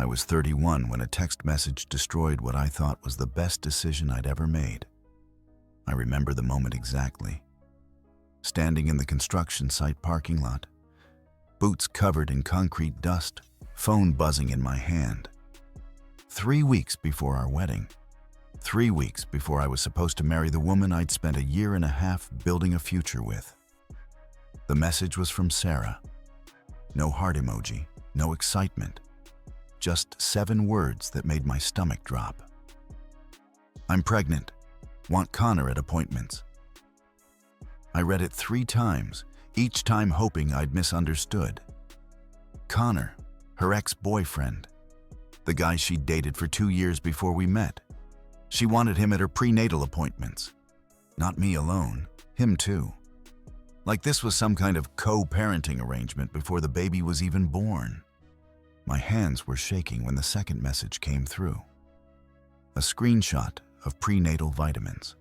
I was 31 when a text message destroyed what I thought was the best decision I'd ever made. I remember the moment exactly. Standing in the construction site parking lot, boots covered in concrete dust, phone buzzing in my hand. 3 weeks before our wedding. 3 weeks before I was supposed to marry the woman I'd spent a year and a half building a future with. The message was from Sarah. No heart emoji, no excitement. Just 7 words that made my stomach drop. I'm pregnant. Want Connor at appointments. I read it 3 times, each time hoping I'd misunderstood. Connor, her ex-boyfriend, the guy she'd dated for 2 years before we met. She wanted him at her prenatal appointments. Not me alone, him too. Like this was some kind of co-parenting arrangement before the baby was even born. My hands were shaking when the second message came through. A screenshot of prenatal vitamins.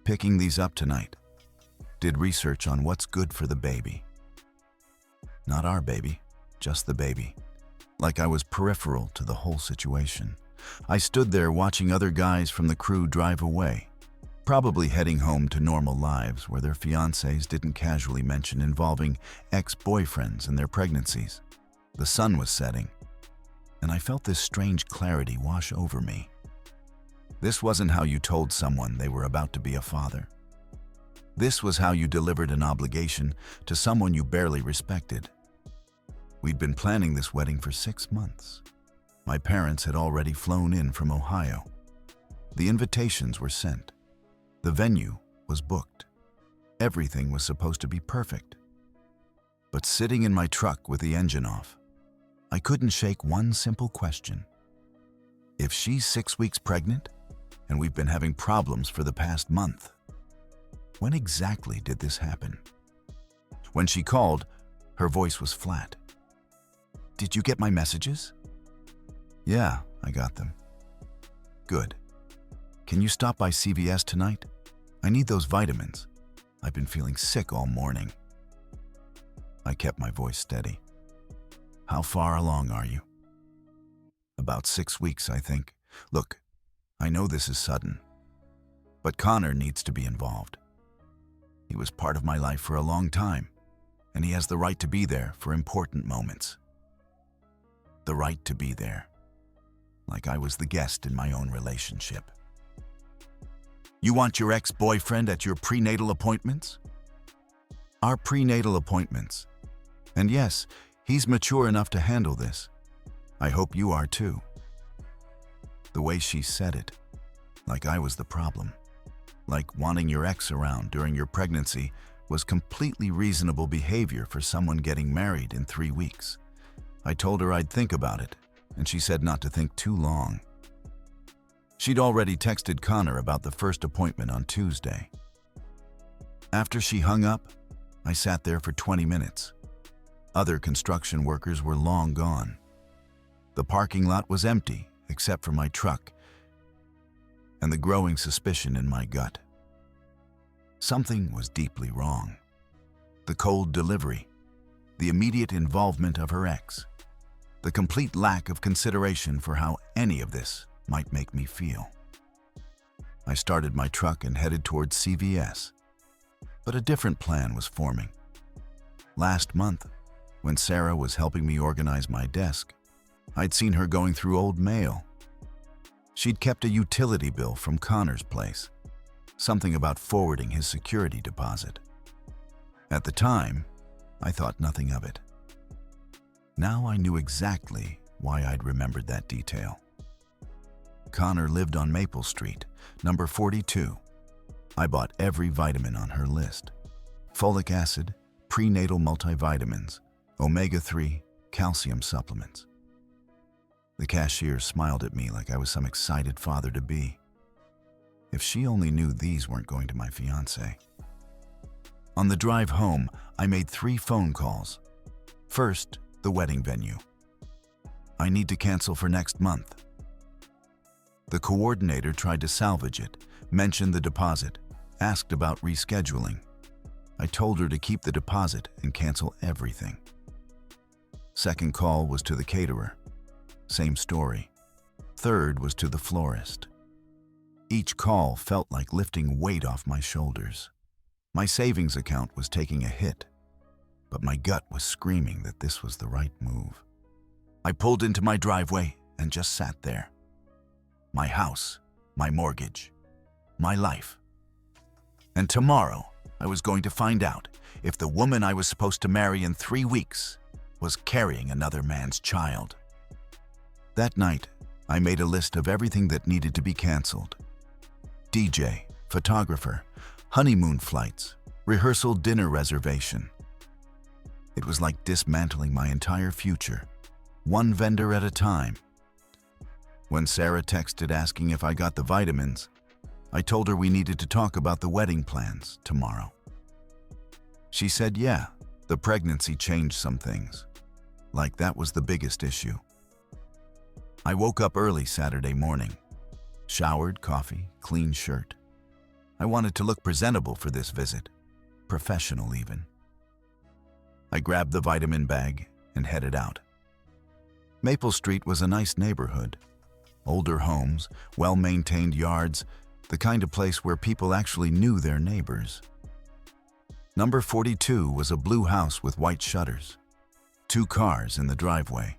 Picking these up tonight. Did research on what's good for the baby. Not our baby, just the baby. Like I was peripheral to the whole situation. I stood there watching other guys from the crew drive away, probably heading home to normal lives where their fiancés didn't casually mention involving ex-boyfriends in their pregnancies. The sun was setting, and I felt this strange clarity wash over me. This wasn't how you told someone they were about to be a father. This was how you delivered an obligation to someone you barely respected. We'd been planning this wedding for 6 months. My parents had already flown in from Ohio. The invitations were sent. The venue was booked. Everything was supposed to be perfect. But sitting in my truck with the engine off, I couldn't shake one simple question. If she's 6 weeks pregnant, and we've been having problems for the past month, when exactly did this happen? When she called, her voice was flat. Did you get my messages? Yeah, I got them. Good. Can you stop by CVS tonight? I need those vitamins. I've been feeling sick all morning. I kept my voice steady. How far along are you? About 6 weeks, I think. Look, I know this is sudden, but Connor needs to be involved. He was part of my life for a long time, and he has the right to be there for important moments. The right to be there, like I was the guest in my own relationship. You want your ex-boyfriend at your prenatal appointments? Our prenatal appointments. And yes, he's mature enough to handle this. I hope you are too. The way she said it, like I was the problem, like wanting your ex around during your pregnancy was completely reasonable behavior for someone getting married in 3 weeks. I told her I'd think about it, and she said not to think too long. She'd already texted Connor about the first appointment on Tuesday. After she hung up, I sat there for 20 minutes. Other construction workers were long gone. The parking lot was empty, except for my truck, and the growing suspicion in my gut. Something was deeply wrong. The cold delivery, the immediate involvement of her ex, the complete lack of consideration for how any of this might make me feel. I started my truck and headed towards CVS, but a different plan was forming. Last month, when Sarah was helping me organize my desk, I'd seen her going through old mail. She'd kept a utility bill from Connor's place, something about forwarding his security deposit. At the time, I thought nothing of it. Now I knew exactly why I'd remembered that detail. Connor lived on Maple Street, number 42. I bought every vitamin on her list. Folic acid, prenatal multivitamins, omega-3, calcium supplements. The cashier smiled at me like I was some excited father-to-be. If she only knew these weren't going to my fiancé. On the drive home, I made 3 phone calls. First, the wedding venue. I need to cancel for next month. The coordinator tried to salvage it, mentioned the deposit, asked about rescheduling. I told her to keep the deposit and cancel everything. Second call was to the caterer. same story. Third was to the florist. Each call felt like lifting weight off my shoulders. My savings account was taking a hit, but my gut was screaming that this was the right move. I pulled into my driveway and just sat there. My house, my mortgage, my life. And tomorrow, I was going to find out if the woman I was supposed to marry in 3 weeks was carrying another man's child. That night, I made a list of everything that needed to be canceled. DJ, photographer, honeymoon flights, rehearsal dinner reservation. It was like dismantling my entire future, one vendor at a time. When Sarah texted asking if I got the vitamins, I told her we needed to talk about the wedding plans tomorrow. She said, yeah, the pregnancy changed some things. Like that was the biggest issue. I woke up early Saturday morning. Showered, coffee, clean shirt. I wanted to look presentable for this visit, professional even. I grabbed the vitamin bag and headed out. Maple Street was a nice neighborhood. Older homes, well-maintained yards, the kind of place where people actually knew their neighbors. Number 42 was a blue house with white shutters. 2 cars in the driveway.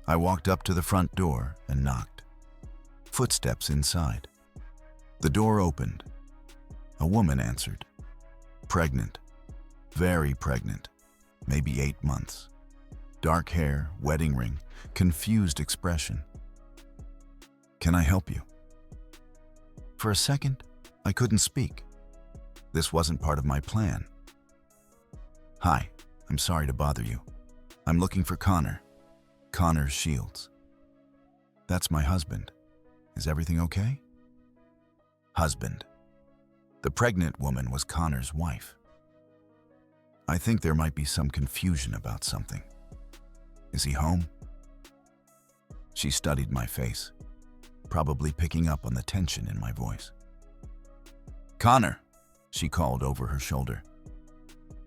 I walked up to the front door and knocked. Footsteps inside. The door opened. A woman answered. Pregnant. Very pregnant. Maybe 8 months. Dark hair, wedding ring, confused expression. Can I help you? For a second, I couldn't speak. This wasn't part of my plan. Hi, I'm sorry to bother you. I'm looking for Connor. Connor Shields. That's my husband. Is everything okay? Husband. The pregnant woman was Connor's wife. I think there might be some confusion about something. Is he home? She studied my face, probably picking up on the tension in my voice. Connor, she called over her shoulder.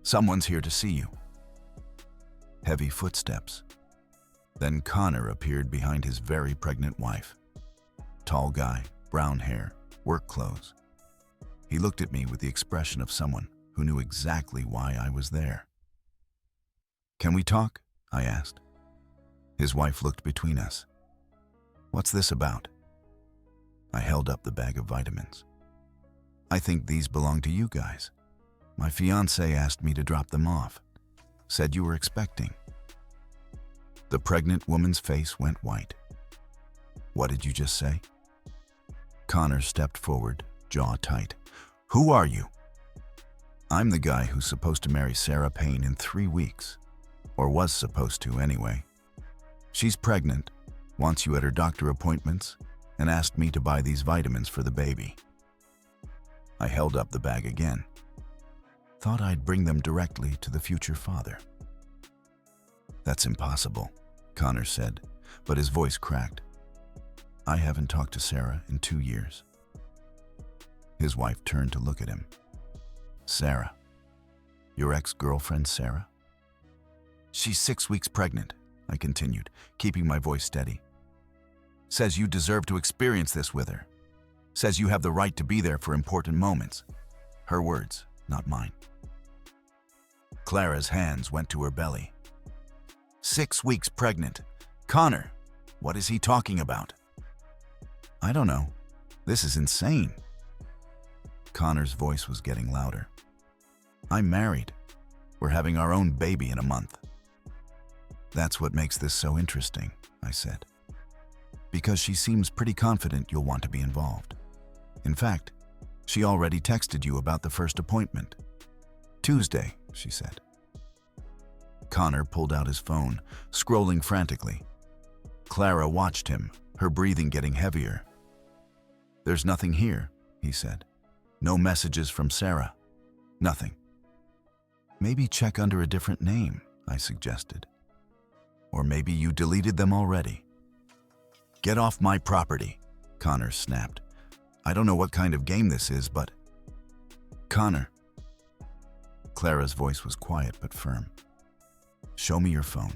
Someone's here to see you. Heavy footsteps. Then Connor appeared behind his very pregnant wife. Tall guy, brown hair, work clothes. He looked at me with the expression of someone who knew exactly why I was there. Can we talk? I asked. His wife looked between us. What's this about? I held up the bag of vitamins. I think these belong to you guys. My fiancé asked me to drop them off. Said you were expecting. The pregnant woman's face went white. What did you just say? Connor stepped forward, jaw tight. Who are you? I'm the guy who's supposed to marry Sarah Payne in 3 weeks. Or was supposed to anyway. She's pregnant, wants you at her doctor appointments, and asked me to buy these vitamins for the baby. I held up the bag again. Thought I'd bring them directly to the future father. That's impossible, Connor said, but his voice cracked. I haven't talked to Sarah in 2 years. His wife turned to look at him. Sarah. Your ex-girlfriend, Sarah? She's 6 weeks pregnant, I continued, keeping my voice steady. Says you deserve to experience this with her. Says you have the right to be there for important moments. Her words, not mine. Clara's hands went to her belly. 6 weeks pregnant. Connor, what is he talking about? I don't know. This is insane. Connor's voice was getting louder. I'm married. We're having our own baby in a month. That's what makes this so interesting, I said. Because she seems pretty confident you'll want to be involved. In fact, she already texted you about the first appointment. Tuesday, she said. Connor pulled out his phone, scrolling frantically. Clara watched him, her breathing getting heavier. There's nothing here, he said. No messages from Sarah. Nothing. Maybe check under a different name, I suggested. Or maybe you deleted them already. Get off my property, Connor snapped. I don't know what kind of game this is, but... Connor. Clara's voice was quiet but firm. Show me your phone.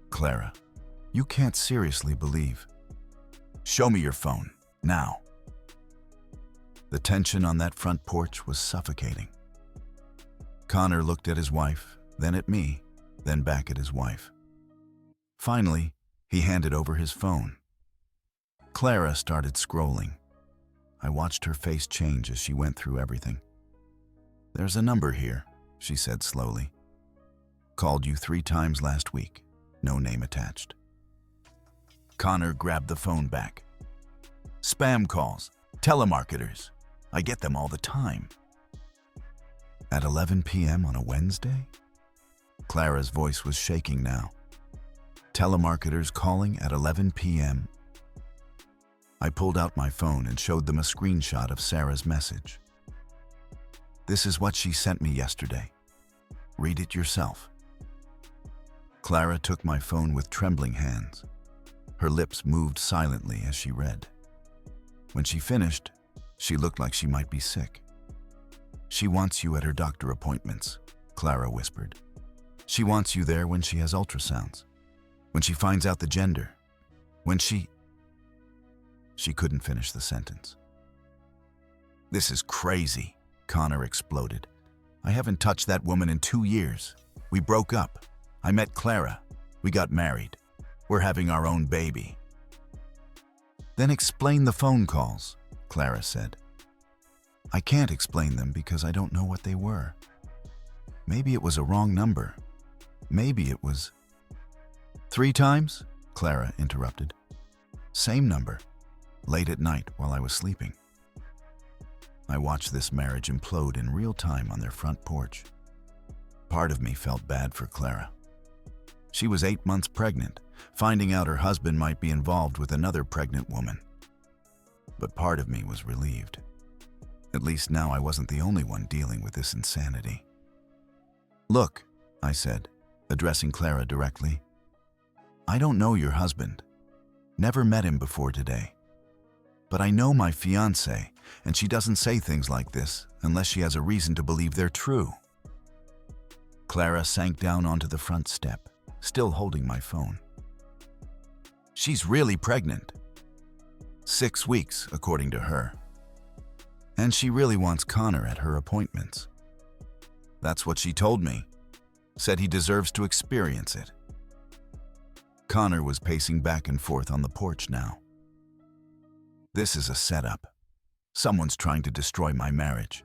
Clara. You can't seriously believe. Show me your phone, now. The tension on that front porch was suffocating. Connor looked at his wife, then at me, then back at his wife. Finally, he handed over his phone. Clara started scrolling. I watched her face change as she went through everything. There's a number here, she said slowly. Called you 3 times last week. No name attached. Connor grabbed the phone back. Spam calls, telemarketers. I get them all the time. At 11 p.m. on a Wednesday? Clara's voice was shaking now. Telemarketers calling at 11 p.m. I pulled out my phone and showed them a screenshot of Sarah's message. This is what she sent me yesterday. Read it yourself. Clara took my phone with trembling hands. Her lips moved silently as she read. When she finished, she looked like she might be sick. She wants you at her doctor appointments, Clara whispered. She wants you there when she has ultrasounds, when she finds out the gender, when she couldn't finish the sentence. This is crazy, Connor exploded. I haven't touched that woman in 2 years. We broke up. I met Clara. We got married. We're having our own baby. Then explain the phone calls, Clara said. I can't explain them because I don't know what they were. Maybe it was a wrong number. Maybe it was... 3 times? Clara interrupted. Same number. Late at night while I was sleeping. I watched this marriage implode in real time on their front porch. Part of me felt bad for Clara. She was 8 months pregnant, finding out her husband might be involved with another pregnant woman. But part of me was relieved. At least now I wasn't the only one dealing with this insanity. Look, I said, addressing Clara directly. I don't know your husband. Never met him before today. But I know my fiancée, and she doesn't say things like this unless she has a reason to believe they're true. Clara sank down onto the front step, still holding my phone. She's really pregnant. 6 weeks, according to her. And she really wants Connor at her appointments. That's what she told me. Said he deserves to experience it. Connor was pacing back and forth on the porch now. This is a setup. Someone's trying to destroy my marriage.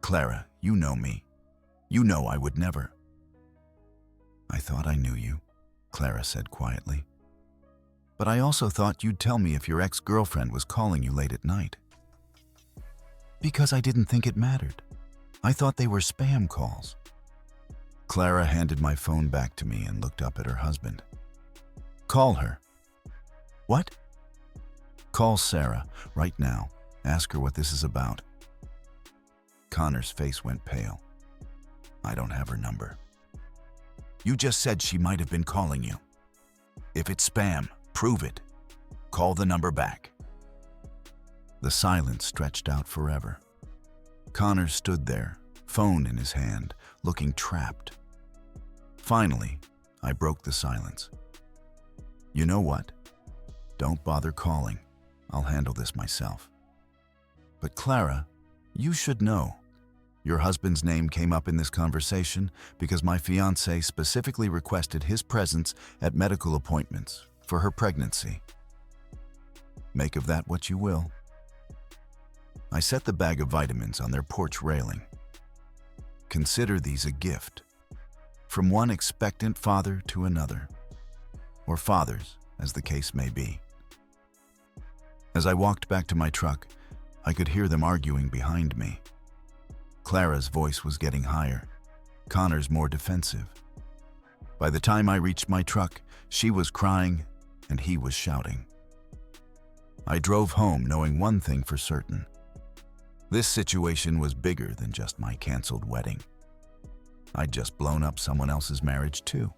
Clara, you know me. You know I would never. I thought I knew you, Clara said quietly. But I also thought you'd tell me if your ex-girlfriend was calling you late at night. Because I didn't think it mattered. I thought they were spam calls. Clara handed my phone back to me and looked up at her husband. Call her. What? Call Sarah, right now. Ask her what this is about. Connor's face went pale. I don't have her number. You just said she might have been calling you. If it's spam, prove it. Call the number back. The silence stretched out forever. Connor stood there, phone in his hand, looking trapped. Finally, I broke the silence. You know what? Don't bother calling. I'll handle this myself. But Clara, you should know. Your husband's name came up in this conversation because my fiancée specifically requested his presence at medical appointments for her pregnancy. Make of that what you will. I set the bag of vitamins on their porch railing. Consider these a gift, from one expectant father to another, or fathers, as the case may be. As I walked back to my truck, I could hear them arguing behind me. Clara's voice was getting higher, Connor's more defensive. By the time I reached my truck, she was crying and he was shouting. I drove home knowing one thing for certain. This situation was bigger than just my canceled wedding. I'd just blown up someone else's marriage too.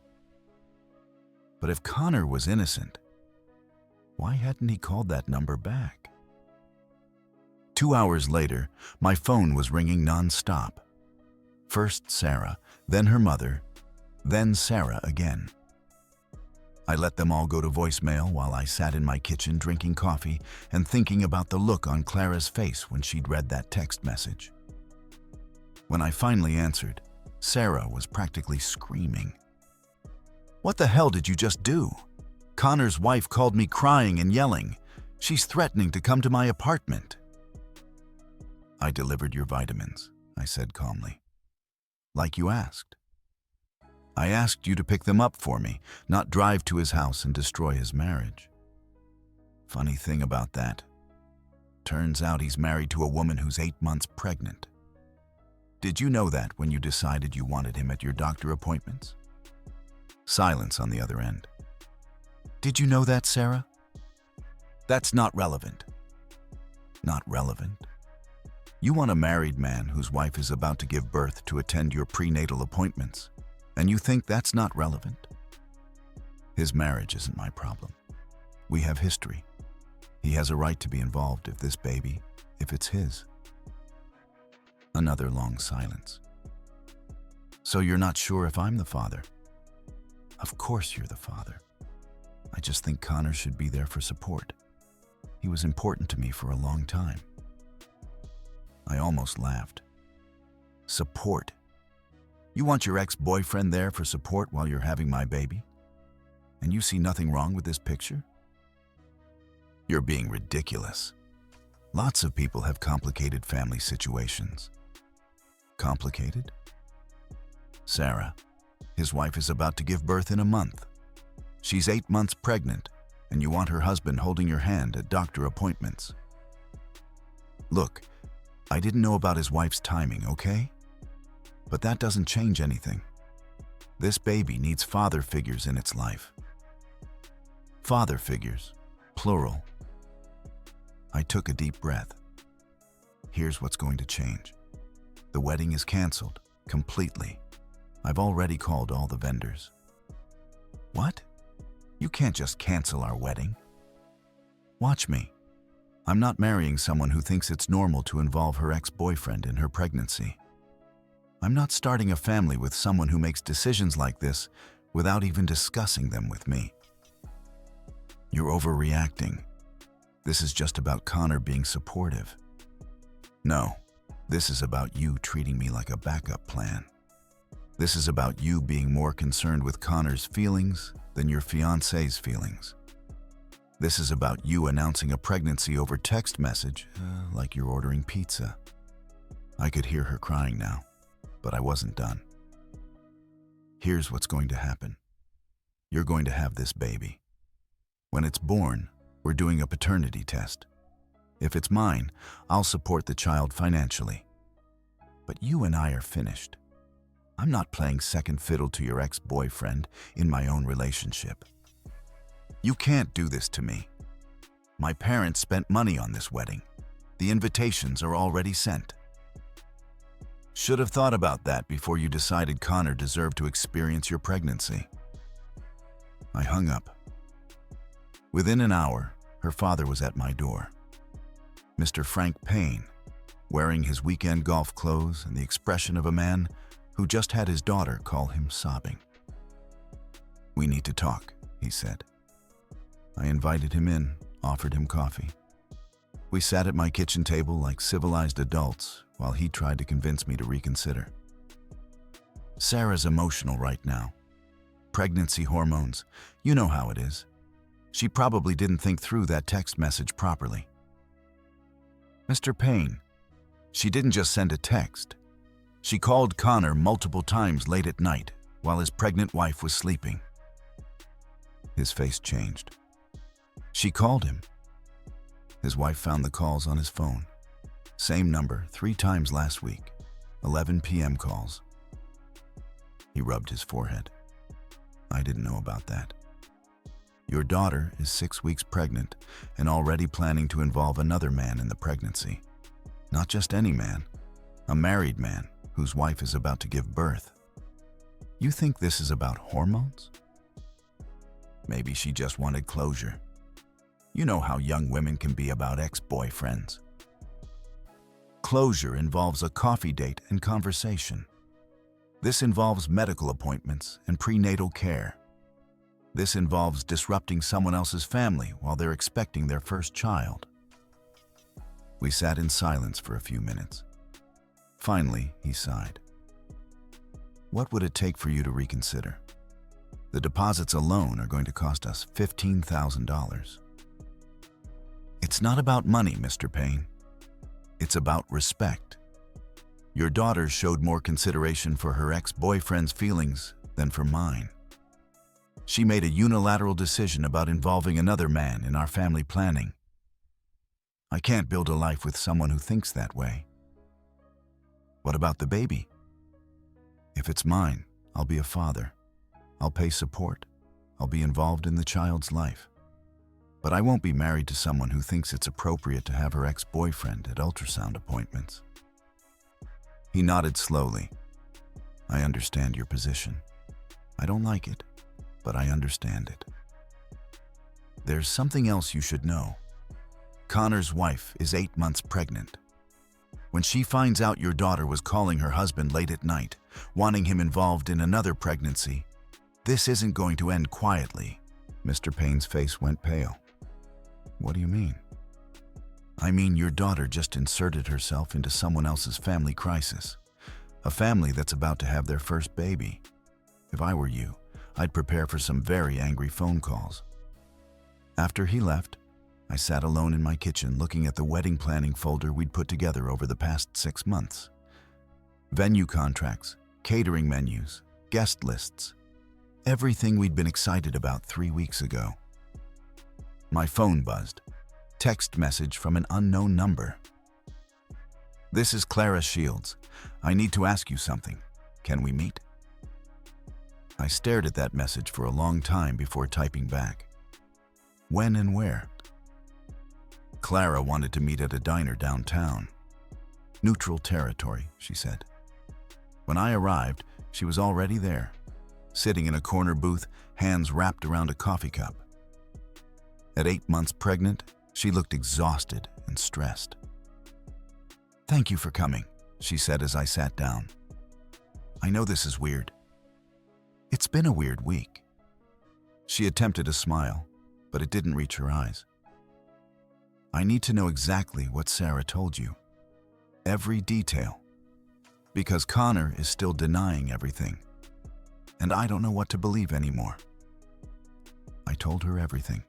But if Connor was innocent, why hadn't he called that number back? 2 hours later, my phone was ringing non-stop. First Sarah, then her mother, then Sarah again. I let them all go to voicemail while I sat in my kitchen drinking coffee and thinking about the look on Clara's face when she'd read that text message. When I finally answered, Sarah was practically screaming. "What the hell did you just do? Connor's wife called me crying and yelling. She's threatening to come to my apartment." "I delivered your vitamins," I said calmly. "Like you asked. I asked you to pick them up for me, not drive to his house and destroy his marriage." Funny thing about that. Turns out he's married to a woman who's 8 months pregnant. Did you know that when you decided you wanted him at your doctor appointments? Silence on the other end. "Did you know that, Sarah?" "That's not relevant." "Not relevant? You want a married man whose wife is about to give birth to attend your prenatal appointments, and you think that's not relevant? His marriage isn't my problem. We have history. He has a right to be involved if it's his." Another long silence. "So you're not sure if I'm the father?" "Of course you're the father. I just think Connor should be there for support. He was important to me for a long time." I almost laughed. Support? You want your ex-boyfriend there for support while you're having my baby? And you see nothing wrong with this picture? You're being ridiculous. Lots of people have complicated family situations. Complicated? Sarah, his wife is about to give birth in a month. She's 8 months pregnant, and you want her husband holding your hand at doctor appointments. Look, I didn't know about his wife's timing, okay? But that doesn't change anything. This baby needs father figures in its life. Father figures, plural. I took a deep breath. Here's what's going to change. The wedding is canceled, completely. I've already called all the vendors. What? You can't just cancel our wedding. Watch me. I'm not marrying someone who thinks it's normal to involve her ex-boyfriend in her pregnancy. I'm not starting a family with someone who makes decisions like this without even discussing them with me. You're overreacting. This is just about Connor being supportive. No, this is about you treating me like a backup plan. This is about you being more concerned with Connor's feelings than your fiancé's feelings. This is about you announcing a pregnancy over text message, like you're ordering pizza. I could hear her crying now, but I wasn't done. Here's what's going to happen. You're going to have this baby. When it's born, we're doing a paternity test. If it's mine, I'll support the child financially. But you and I are finished. I'm not playing second fiddle to your ex-boyfriend in my own relationship. You can't do this to me. My parents spent money on this wedding. The invitations are already sent. Should have thought about that before you decided Connor deserved to experience your pregnancy. I hung up. Within an hour, her father was at my door. Mr. Frank Payne, wearing his weekend golf clothes and the expression of a man who just had his daughter call him sobbing. "We need to talk," he said. I invited him in, offered him coffee. We sat at my kitchen table like civilized adults while he tried to convince me to reconsider. Sarah's emotional right now. Pregnancy hormones, you know how it is. She probably didn't think through that text message properly. Mr. Payne, she didn't just send a text. She called Connor multiple times late at night while his pregnant wife was sleeping. His face changed. She called him. His wife found the calls on his phone. Same number 3 times last week, 11 p.m. calls. He rubbed his forehead. I didn't know about that. Your daughter is 6 weeks pregnant and already planning to involve another man in the pregnancy. Not just any man, a married man whose wife is about to give birth. You think this is about hormones? Maybe she just wanted closure. You know how young women can be about ex-boyfriends. Closure involves a coffee date and conversation. This involves medical appointments and prenatal care. This involves disrupting someone else's family while they're expecting their first child. We sat in silence for a few minutes. Finally, he sighed. What would it take for you to reconsider? The deposits alone are going to cost us $15,000. It's not about money, Mr. Payne. It's about respect. Your daughter showed more consideration for her ex-boyfriend's feelings than for mine. She made a unilateral decision about involving another man in our family planning. I can't build a life with someone who thinks that way. What about the baby? If it's mine, I'll be a father. I'll pay support. I'll be involved in the child's life. But I won't be married to someone who thinks it's appropriate to have her ex-boyfriend at ultrasound appointments. He nodded slowly. I understand your position. I don't like it, but I understand it. There's something else you should know. Connor's wife is 8 months pregnant. When she finds out your daughter was calling her husband late at night, wanting him involved in another pregnancy, this isn't going to end quietly. Mr. Payne's face went pale. What do you mean? I mean, your daughter just inserted herself into someone else's family crisis, a family that's about to have their first baby. If I were you, I'd prepare for some very angry phone calls. After he left, I sat alone in my kitchen looking at the wedding planning folder we'd put together over the past 6 months. Venue contracts, catering menus, guest lists, everything we'd been excited about 3 weeks ago. My phone buzzed. Text message from an unknown number. This is Clara Shields. I need to ask you something. Can we meet? I stared at that message for a long time before typing back. When and where? Clara wanted to meet at a diner downtown. Neutral territory, she said. When I arrived, she was already there, sitting in a corner booth, hands wrapped around a coffee cup. At 8 months pregnant, she looked exhausted and stressed. Thank you for coming, she said as I sat down. I know this is weird. It's been a weird week. She attempted a smile, but it didn't reach her eyes. I need to know exactly what Sarah told you. Every detail. Because Connor is still denying everything. And I don't know what to believe anymore. I told her everything.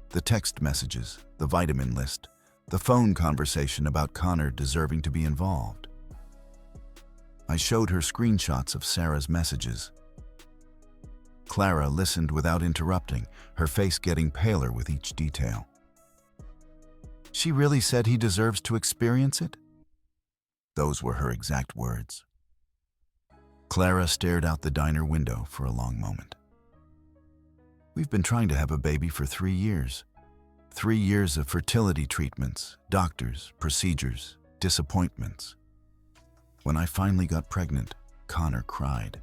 The text messages, the vitamin list, the phone conversation about Connor deserving to be involved. I showed her screenshots of Sarah's messages. Clara listened without interrupting, her face getting paler with each detail. She really said he deserves to experience it? Those were her exact words. Clara stared out the diner window for a long moment. We've been trying to have a baby for 3 years. 3 years of fertility treatments, doctors, procedures, disappointments. When I finally got pregnant, Connor cried.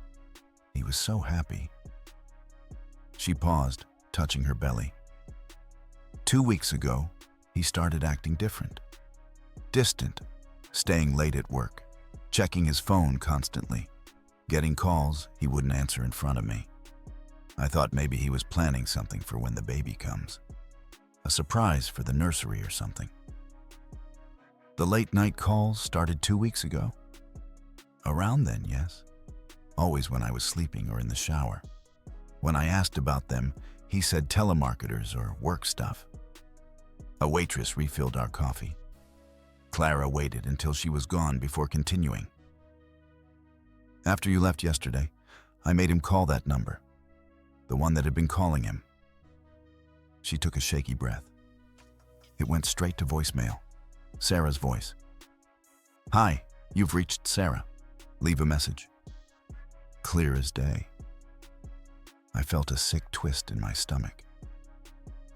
He was so happy. She paused, touching her belly. 2 weeks ago, he started acting different. Distant, staying late at work, checking his phone constantly, getting calls he wouldn't answer in front of me. I thought maybe he was planning something for when the baby comes. A surprise for the nursery or something. The late-night calls started 2 weeks ago. Around then, yes. Always when I was sleeping or in the shower. When I asked about them, he said telemarketers or work stuff. A waitress refilled our coffee. Clara waited until she was gone before continuing. After you left yesterday, I made him call that number. The one that had been calling him. She took a shaky breath. It went straight to voicemail. Sarah's voice. Hi, you've reached Sarah. Leave a message. Clear as day. I felt a sick twist in my stomach.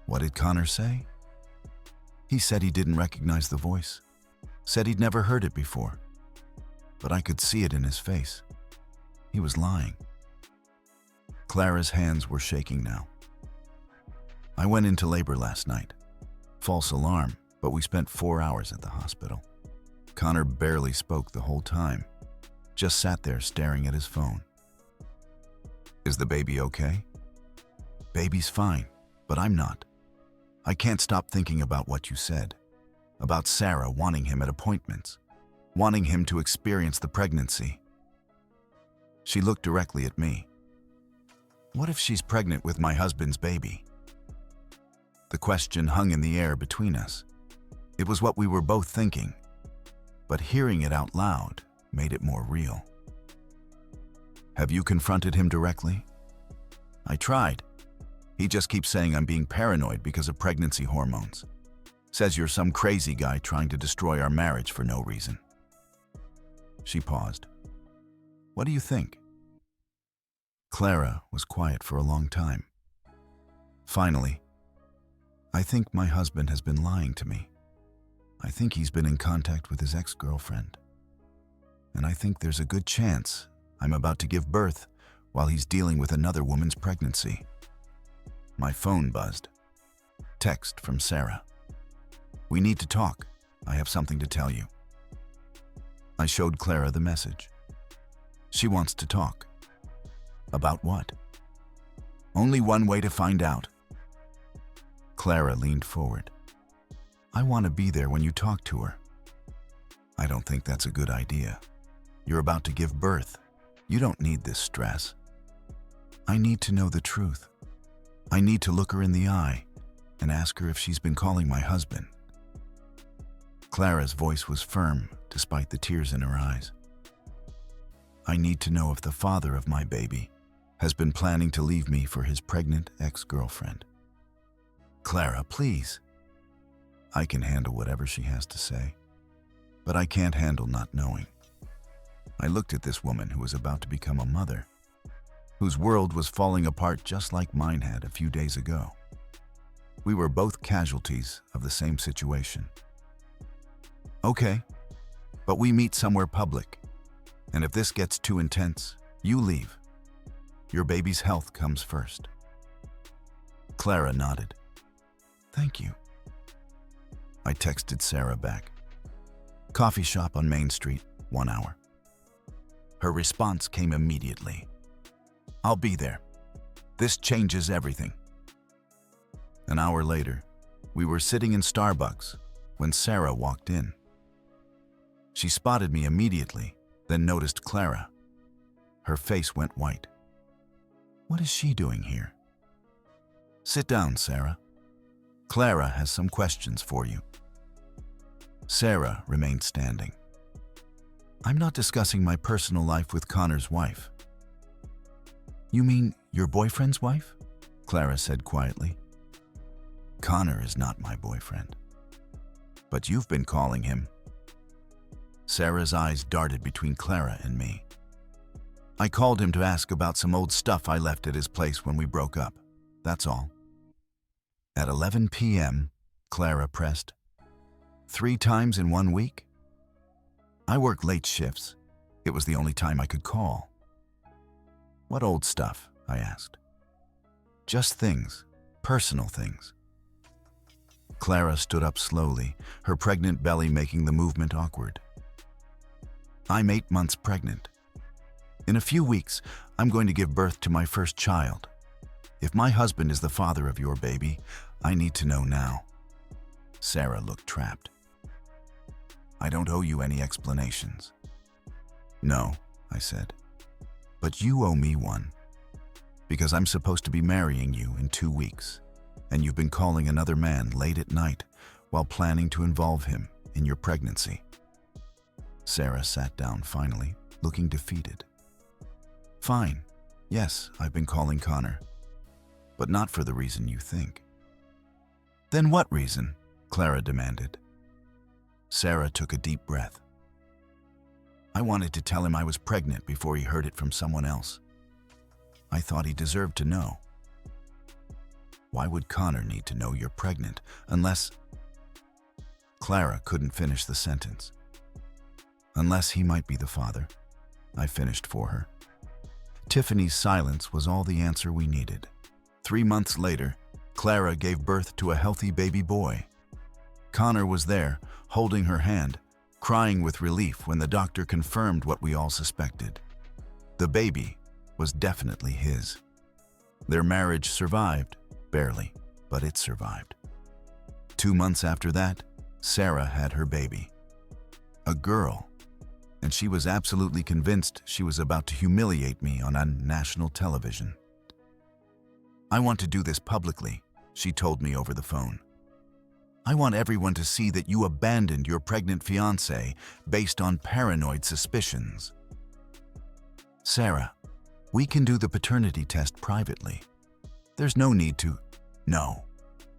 What did Connor say? He said he didn't recognize the voice. Said he'd never heard it before. But I could see it in his face. He was lying. Clara's hands were shaking now. I went into labor last night. False alarm, but we spent 4 hours at the hospital. Connor barely spoke the whole time. Just sat there staring at his phone. Is the baby okay? Baby's fine, but I'm not. I can't stop thinking about what you said. About Sarah wanting him at appointments, wanting him to experience the pregnancy. She looked directly at me. What if she's pregnant with my husband's baby? The question hung in the air between us. It was what we were both thinking, but hearing it out loud made it more real. Have you confronted him directly? I tried. He just keeps saying I'm being paranoid because of pregnancy hormones. Says you're some crazy guy trying to destroy our marriage for no reason. She paused. What do you think? Clara was quiet for a long time. Finally, I think my husband has been lying to me. I think he's been in contact with his ex-girlfriend. And I think there's a good chance I'm about to give birth while he's dealing with another woman's pregnancy. My phone buzzed. Text from Sarah. We need to talk. I have something to tell you. I showed Clara the message. She wants to talk. About what? Only one way to find out. Clara leaned forward. I want to be there when you talk to her. I don't think that's a good idea. You're about to give birth. You don't need this stress. I need to know the truth. I need to look her in the eye and ask her if she's been calling my husband. Clara's voice was firm despite the tears in her eyes. I need to know if the father of my baby has been planning to leave me for his pregnant ex-girlfriend. Clara, please. I can handle whatever she has to say, but I can't handle not knowing. I looked at this woman who was about to become a mother, whose world was falling apart just like mine had a few days ago. We were both casualties of the same situation. Okay, but we meet somewhere public, and if this gets too intense, you leave. Your baby's health comes first. Clara nodded. Thank you. I texted Sarah back. Coffee shop on Main Street, 1 hour. Her response came immediately. I'll be there. This changes everything. An hour later, we were sitting in Starbucks when Sarah walked in. She spotted me immediately, then noticed Clara. Her face went white. What is she doing here? Sit down, Sarah. Clara has some questions for you. Sarah remained standing. I'm not discussing my personal life with Connor's wife. You mean your boyfriend's wife? Clara said quietly. Connor is not my boyfriend. But you've been calling him. Sarah's eyes darted between Clara and me. I called him to ask about some old stuff I left at his place when we broke up. That's all. At 11 p.m., Clara pressed. 3 times in 1 week? I work late shifts. It was the only time I could call. What old stuff? I asked. Just things, personal things. Clara stood up slowly, her pregnant belly making the movement awkward. I'm 8 months pregnant. In a few weeks, I'm going to give birth to my first child. If my husband is the father of your baby, I need to know now. Sarah looked trapped. I don't owe you any explanations. No, I said. But you owe me one. Because I'm supposed to be marrying you in 2 weeks, and you've been calling another man late at night while planning to involve him in your pregnancy. Sarah sat down finally, looking defeated. Fine. Yes, I've been calling Connor. But not for the reason you think. Then what reason? Clara demanded. Sarah took a deep breath. I wanted to tell him I was pregnant before he heard it from someone else. I thought he deserved to know. Why would Connor need to know you're pregnant unless... Clara couldn't finish the sentence. Unless he might be the father, I finished for her. Tiffany's silence was all the answer we needed. 3 months later, Clara gave birth to a healthy baby boy. Connor was there, holding her hand, crying with relief when the doctor confirmed what we all suspected. The baby was definitely his. Their marriage survived, barely, but it survived. 2 months after that, Sarah had her baby. A girl, and she was absolutely convinced she was about to humiliate me on national television. "I want to do this publicly," she told me over the phone. "I want everyone to see that you abandoned your pregnant fiancé based on paranoid suspicions." "Sarah, we can do the paternity test privately. There's no need to—" "No,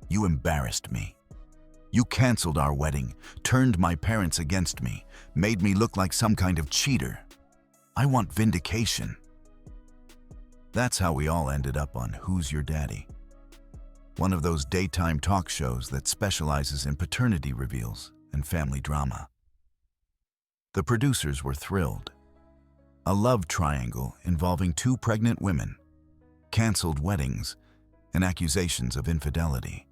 you embarrassed me. You canceled our wedding, turned my parents against me, made me look like some kind of cheater. I want vindication." That's how we all ended up on Who's Your Daddy? One of those daytime talk shows that specializes in paternity reveals and family drama. The producers were thrilled. A love triangle involving 2 pregnant women, canceled weddings, and accusations of infidelity.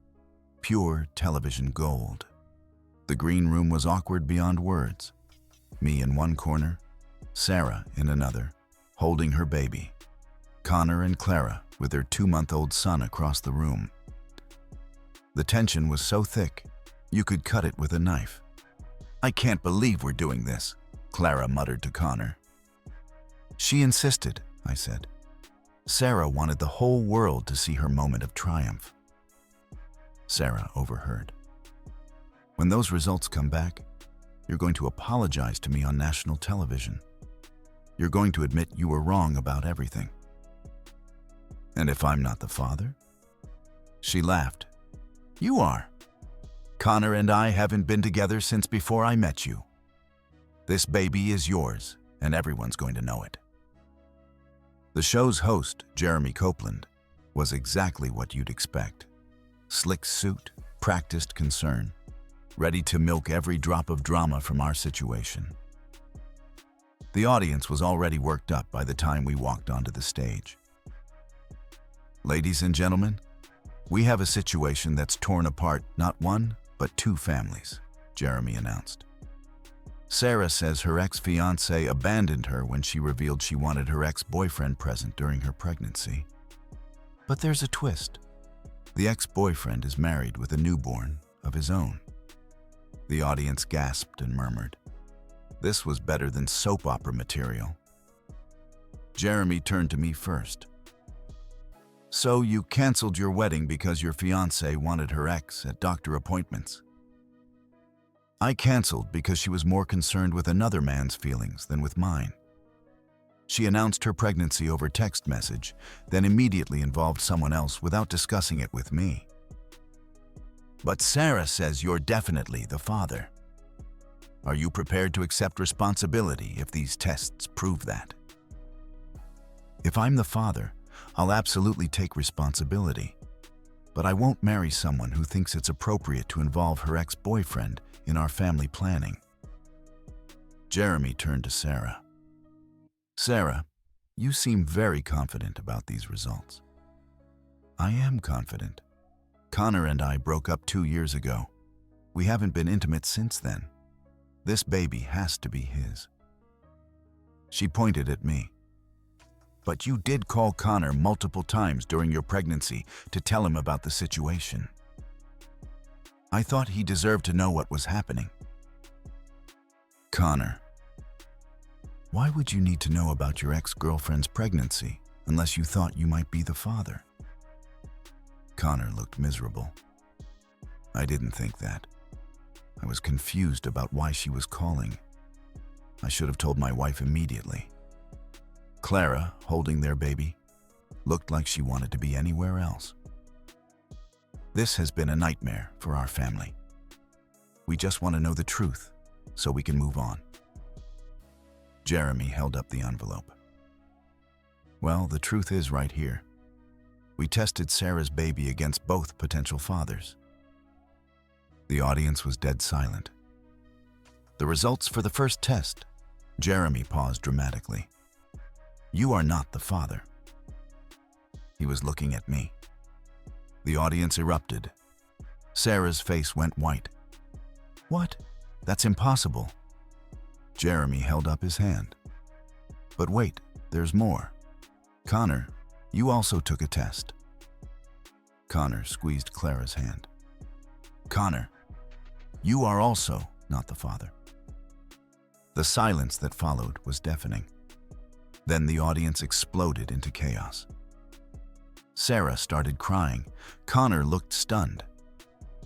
Pure television gold. The green room was awkward beyond words. Me in one corner, Sarah in another, holding her baby. Connor and Clara with their 2-month-old son across the room. The tension was so thick, you could cut it with a knife. "I can't believe we're doing this," Clara muttered to Connor. "She insisted," I said. "Sarah wanted the whole world to see her moment of triumph." Sarah overheard. "When those results come back, you're going to apologize to me on national television. You're going to admit you were wrong about everything." "And if I'm not the father?" She laughed. "You are. Connor and I haven't been together since before I met you. This baby is yours, and everyone's going to know it." The show's host, Jeremy Copeland, was exactly what you'd expect. Slick suit, practiced concern, ready to milk every drop of drama from our situation. The audience was already worked up by the time we walked onto the stage. "Ladies and gentlemen, we have a situation that's torn apart not 1, but 2 families," Jeremy announced. "Sarah says her ex-fiancé abandoned her when she revealed she wanted her ex-boyfriend present during her pregnancy. But there's a twist. The ex-boyfriend is married with a newborn of his own." The audience gasped and murmured. This was better than soap opera material. Jeremy turned to me first. "So you canceled your wedding because your fiancée wanted her ex at doctor appointments?" "I canceled because she was more concerned with another man's feelings than with mine. She announced her pregnancy over text message, then immediately involved someone else without discussing it with me." "But Sarah says you're definitely the father. Are you prepared to accept responsibility if these tests prove that?" "If I'm the father, I'll absolutely take responsibility. But I won't marry someone who thinks it's appropriate to involve her ex-boyfriend in our family planning." Jeremy turned to Sarah. "Sarah, you seem very confident about these results." "I am confident. Connor and I broke up 2 years ago. We haven't been intimate since then. This baby has to be his." She pointed at me. "But you did call Connor multiple times during your pregnancy to tell him about the situation." "I thought he deserved to know what was happening." "Connor. Why would you need to know about your ex-girlfriend's pregnancy unless you thought you might be the father?" Connor looked miserable. I didn't think that. I was confused about why she was calling. I should have told my wife immediately. Clara, holding their baby, looked like she wanted to be anywhere else. "This has been a nightmare for our family. We just want to know the truth so we can move on." Jeremy held up the envelope. "Well, the truth is right here. We tested Sarah's baby against both potential fathers." The audience was dead silent. "The results for the first test." Jeremy paused dramatically. "You are not the father." He was looking at me. The audience erupted. Sarah's face went white. "What? That's impossible." Jeremy held up his hand. "But wait, there's more. Connor, You also took a test. Connor squeezed Clara's hand. Connor, you are also not the father. The silence that followed was deafening. Then the audience exploded into chaos. Sarah started crying. Connor looked stunned.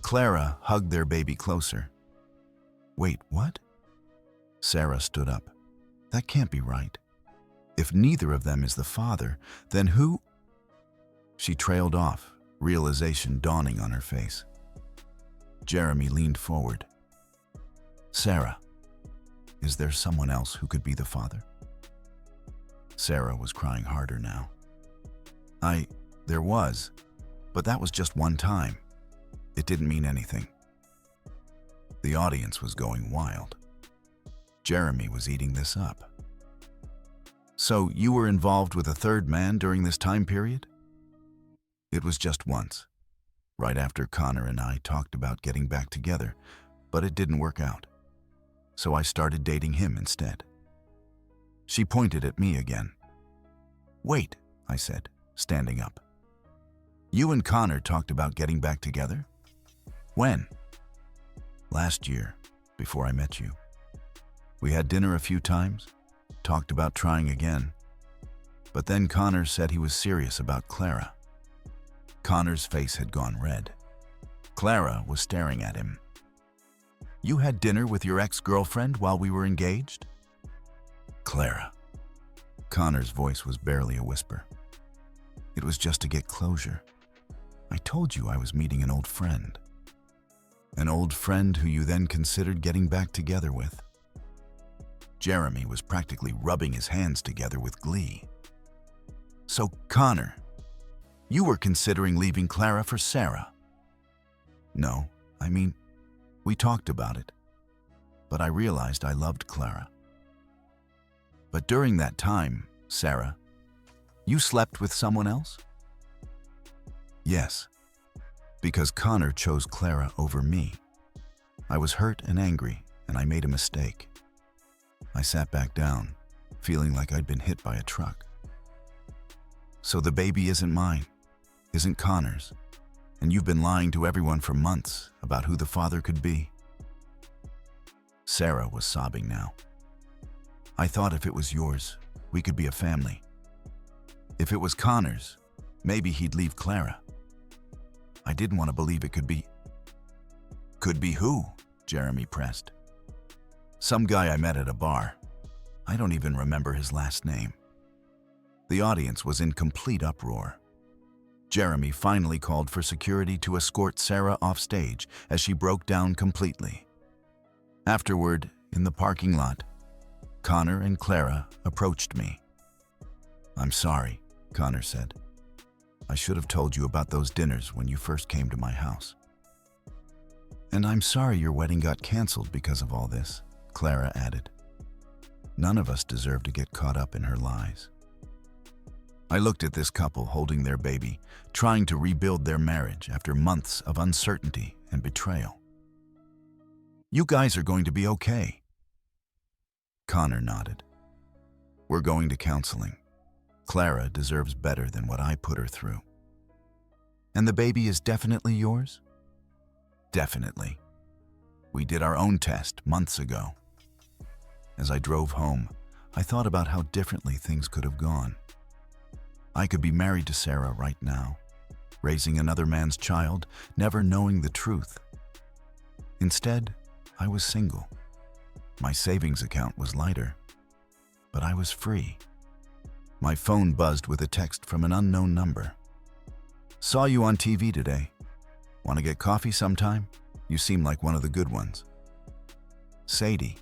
Clara hugged their baby closer. Wait, what? Sarah stood up. That can't be right. If neither of them is the father, then who? She trailed off, realization dawning on her face. Jeremy leaned forward. Sarah, is there someone else who could be the father? Sarah was crying harder now. There was, but that was just one time. It didn't mean anything. The audience was going wild. Jeremy was eating this up. So you were involved with a third man during this time period? It was just once, right after Connor and I talked about getting back together, but it didn't work out. So I started dating him instead. She pointed at me again. Wait, I said, standing up. You and Connor talked about getting back together? When? Last year, before I met you. We had dinner a few times, talked about trying again. But then Connor said he was serious about Clara. Connor's face had gone red. Clara was staring at him. You had dinner with your ex-girlfriend while we were engaged? Clara. Connor's voice was barely a whisper. It was just to get closure. I told you I was meeting an old friend. An old friend who you then considered getting back together with. Jeremy was practically rubbing his hands together with glee. So, Connor, you were considering leaving Clara for Sarah? No, we talked about it. But I realized I loved Clara. But during that time, Sarah, you slept with someone else? Yes, because Connor chose Clara over me. I was hurt and angry, and I made a mistake. I sat back down, feeling like I'd been hit by a truck. So the baby isn't mine, isn't Connor's, and you've been lying to everyone for months about who the father could be. Sarah was sobbing now. I thought if it was yours, we could be a family. If it was Connor's, maybe he'd leave Clara. I didn't want to believe it could be. Could be who? Jeremy pressed. Some guy I met at a bar. I don't even remember his last name. The audience was in complete uproar. Jeremy finally called for security to escort Sarah off stage as she broke down completely. Afterward, in the parking lot, Connor and Clara approached me. I'm sorry, Connor said. I should have told you about those dinners when you first came to my house. And I'm sorry your wedding got canceled because of all this, Clara added. None of us deserve to get caught up in her lies. I looked at this couple holding their baby, trying to rebuild their marriage after months of uncertainty and betrayal. You guys are going to be okay. Connor nodded. We're going to counseling. Clara deserves better than what I put her through. And the baby is definitely yours? Definitely. We did our own test months ago. As I drove home, I thought about how differently things could have gone. I could be married to Sarah right now, raising another man's child, never knowing the truth. Instead, I was single. My savings account was lighter, but I was free. My phone buzzed with a text from an unknown number. Saw you on TV today. Want to get coffee sometime? You seem like one of the good ones. Sadie.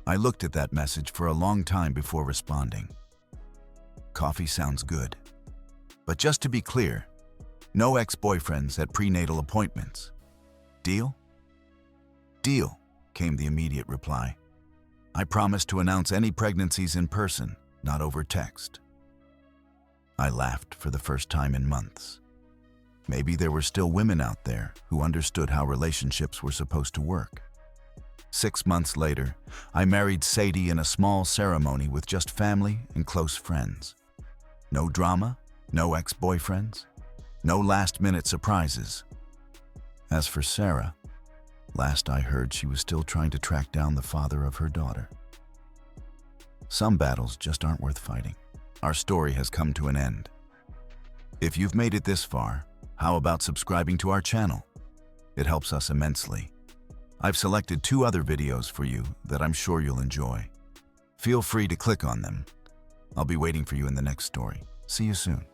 I looked at that message for a long time before responding. Coffee sounds good. But just to be clear, no ex-boyfriends at prenatal appointments. Deal? Deal, came the immediate reply. I promise to announce any pregnancies in person, not over text. I laughed for the first time in months. Maybe there were still women out there who understood how relationships were supposed to work. 6 months later, I married Sadie in a small ceremony with just family and close friends. No drama, no ex-boyfriends, no last-minute surprises. As for Sarah, last I heard she was still trying to track down the father of her daughter. Some battles just aren't worth fighting. Our story has come to an end. If you've made it this far, how about subscribing to our channel? It helps us immensely. I've selected 2 other videos for you that I'm sure you'll enjoy. Feel free to click on them. I'll be waiting for you in the next story. See you soon.